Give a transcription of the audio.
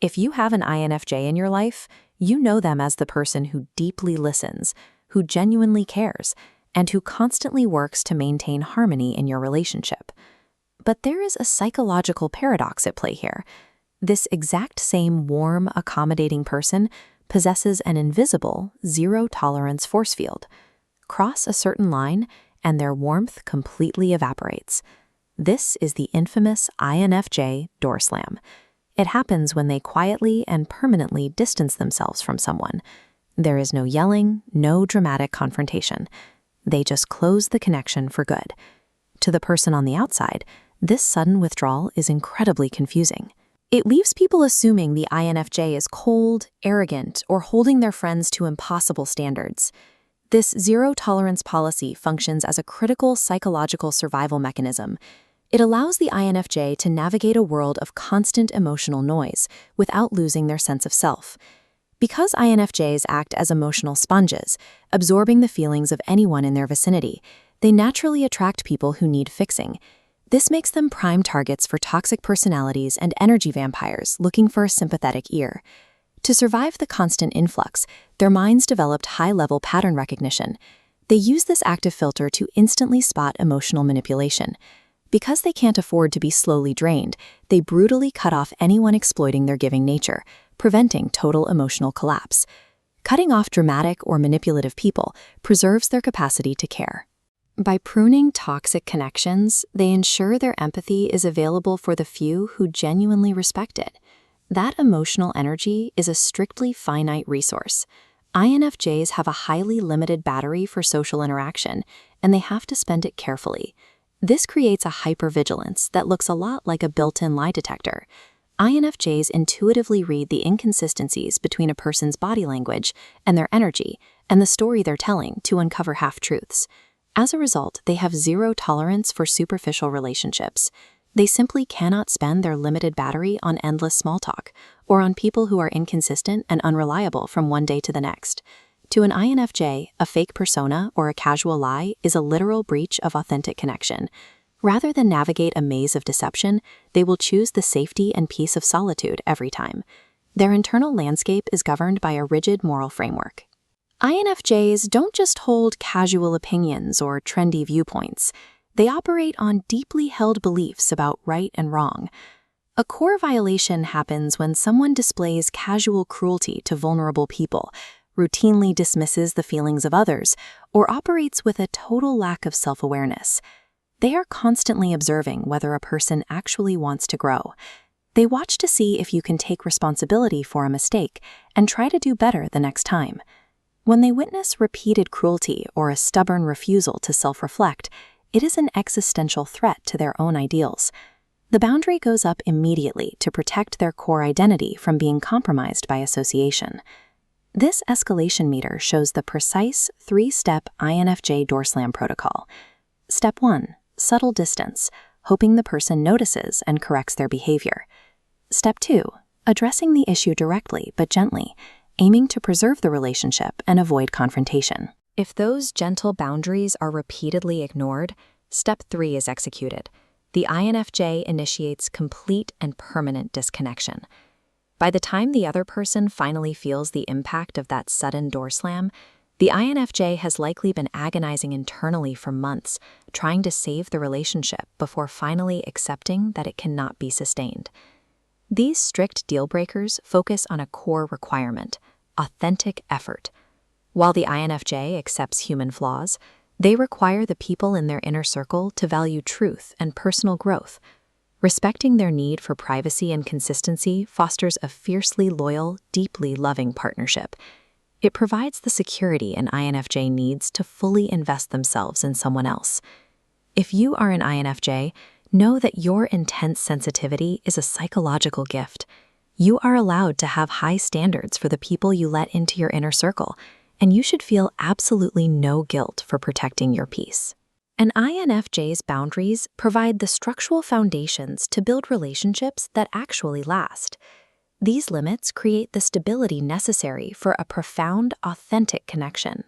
If you have an INFJ in your life, you know them as the person who deeply listens, who genuinely cares, and who constantly works to maintain harmony in your relationship. But there is a psychological paradox at play here. This exact same warm, accommodating person possesses an invisible, zero-tolerance force field. Cross a certain line, and their warmth completely evaporates. This is the infamous INFJ door slam. It happens when they quietly and permanently distance themselves from someone. There is no yelling, no dramatic confrontation. They just close the connection for good. To the person on the outside, this sudden withdrawal is incredibly confusing. It leaves people assuming the INFJ is cold, arrogant, or holding their friends to impossible standards. This zero-tolerance policy functions as a critical psychological survival mechanism. It allows the INFJ to navigate a world of constant emotional noise without losing their sense of self. Because INFJs act as emotional sponges, absorbing the feelings of anyone in their vicinity, they naturally attract people who need fixing. This makes them prime targets for toxic personalities and energy vampires looking for a sympathetic ear. To survive the constant influx, their minds developed high-level pattern recognition. They use this active filter to instantly spot emotional manipulation. Because they can't afford to be slowly drained, they brutally cut off anyone exploiting their giving nature, preventing total emotional collapse. Cutting off dramatic or manipulative people preserves their capacity to care. By pruning toxic connections, they ensure their empathy is available for the few who genuinely respect it. That emotional energy is a strictly finite resource. INFJs have a highly limited battery for social interaction, and they have to spend it carefully. This creates a hypervigilance that looks a lot like a built-in lie detector. INFJs intuitively read the inconsistencies between a person's body language and their energy and the story they're telling to uncover half-truths. As a result, they have zero tolerance for superficial relationships. They simply cannot spend their limited battery on endless small talk or on people who are inconsistent and unreliable from one day to the next. To an INFJ, a fake persona or a casual lie is a literal breach of authentic connection. Rather than navigate a maze of deception, they will choose the safety and peace of solitude every time. Their internal landscape is governed by a rigid moral framework. INFJs don't just hold casual opinions or trendy viewpoints. They operate on deeply held beliefs about right and wrong. A core violation happens when someone displays casual cruelty to vulnerable people, routinely dismisses the feelings of others, or operates with a total lack of self-awareness. They are constantly observing whether a person actually wants to grow. They watch to see if you can take responsibility for a mistake and try to do better the next time. When they witness repeated cruelty or a stubborn refusal to self-reflect, it is an existential threat to their own ideals. The boundary goes up immediately to protect their core identity from being compromised by association. This escalation meter shows the precise three-step INFJ door slam protocol. Step 1. Subtle distance, hoping the person notices and corrects their behavior. Step 2. Addressing the issue directly but gently, aiming to preserve the relationship and avoid confrontation. If those gentle boundaries are repeatedly ignored, Step 3 is executed. The INFJ initiates complete and permanent disconnection. By the time the other person finally feels the impact of that sudden door slam, the INFJ has likely been agonizing internally for months, trying to save the relationship before finally accepting that it cannot be sustained. These strict deal breakers focus on a core requirement: authentic effort. While the INFJ accepts human flaws, they require the people in their inner circle to value truth and personal growth. Respecting their need for privacy and consistency fosters a fiercely loyal, deeply loving partnership. It provides the security an INFJ needs to fully invest themselves in someone else. If you are an INFJ, know that your intense sensitivity is a psychological gift. You are allowed to have high standards for the people you let into your inner circle, and you should feel absolutely no guilt for protecting your peace. An INFJ's boundaries provide the structural foundations to build relationships that actually last. These limits create the stability necessary for a profound, authentic connection.